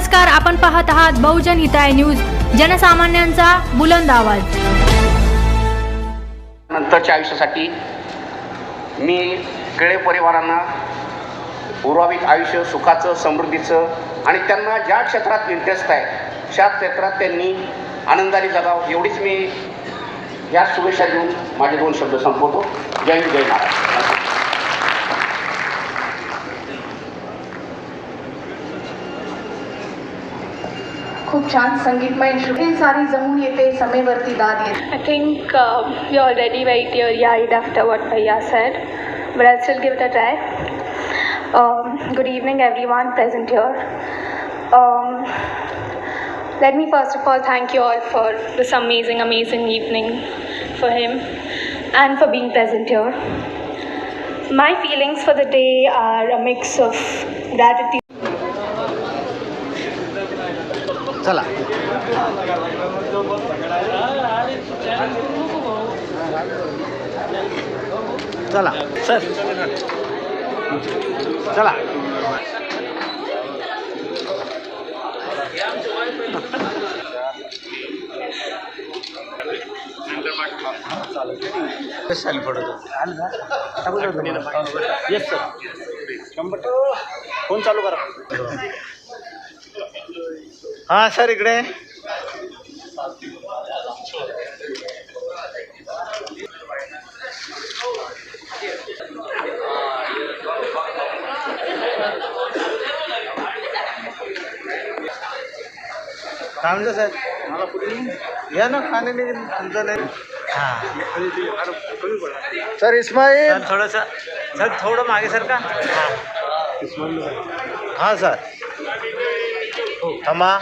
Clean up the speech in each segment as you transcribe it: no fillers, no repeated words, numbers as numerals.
नमस्कार, आपण पाहत आहात बहुजन हिताय न्यूज, जनसामान्यांचा बुलंद आवाज। नंतरच्या आयुष्यासाठी मी केळे परिवारांना उर्वरित आयुष्य सुखाचं, समृद्धीचं आणि त्यांना ज्या क्षेत्रात इंटरेस्ट आहे त्या क्षेत्रात त्यांनी आनंदाने जगावं एवढीच मी या शुभेच्छा देऊन माझे 2 शब्द संपवतो। जय हिंद, जय महाराष्ट्र। खूप छान संगीतमय श्रुती सारी जमून येते समेवरती दाद येते। I think we're already very teary-eyed after what Bhaiya said, but I'll still give it a try. Good evening everyone present here. Let me first of all thank you all for this amazing evening for him and for being present here. My feelings for the day are a mix of gratitude. चला चला sir चला yes sir phone चालू करा। हां sir इकडे काय म्हणतो sir या ना खाणे नाही तुमचं नाही। हां सर इस्माईल थोडंसं सर थोडं मागे सर का हां सर थांबा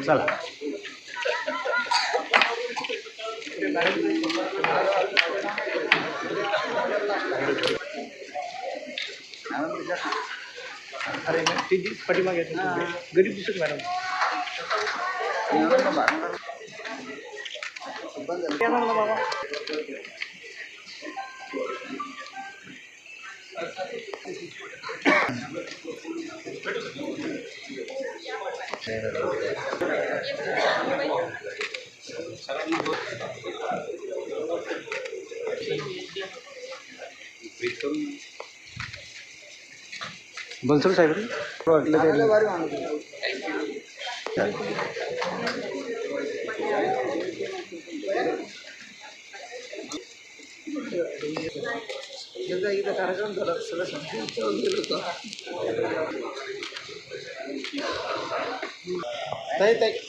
चला अरे पाठीमागे गरीब दिसत मॅडम बाबा बनसोड साहेब इथं कार्यक्रम झाला सगळं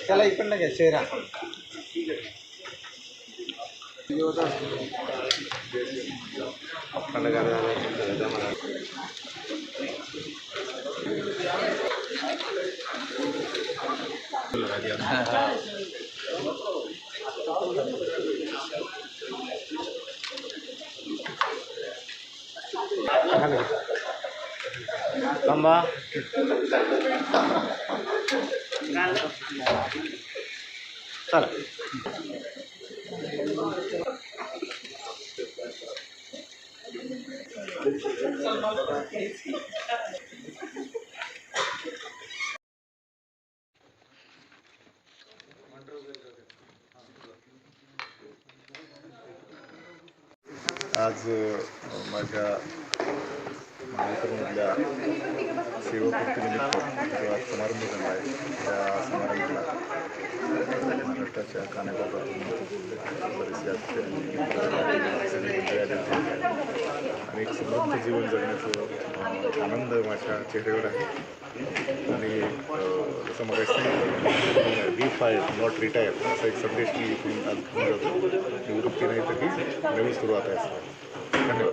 त्याला इकडनं घ्या चेहरा थांबा चला आज माझ्या महाराष्ट्रामधल्या सेवापूर्तीनिमित्त जो आज समारंभ झाला आहे त्या समारंभाला महाराष्ट्राच्या कानाकोपऱ्यातून आणि एक समृद्ध जीवन जगण्याचं आनंद माझ्या चेहऱ्यावर आहे आणि जसं मग बी फायर नॉट रिटायर असा एक संदेश मी इथून आज घेऊन जातो। निवृत्ती नाही तर ही नवीन सुरुवात आहे। धन्यवाद।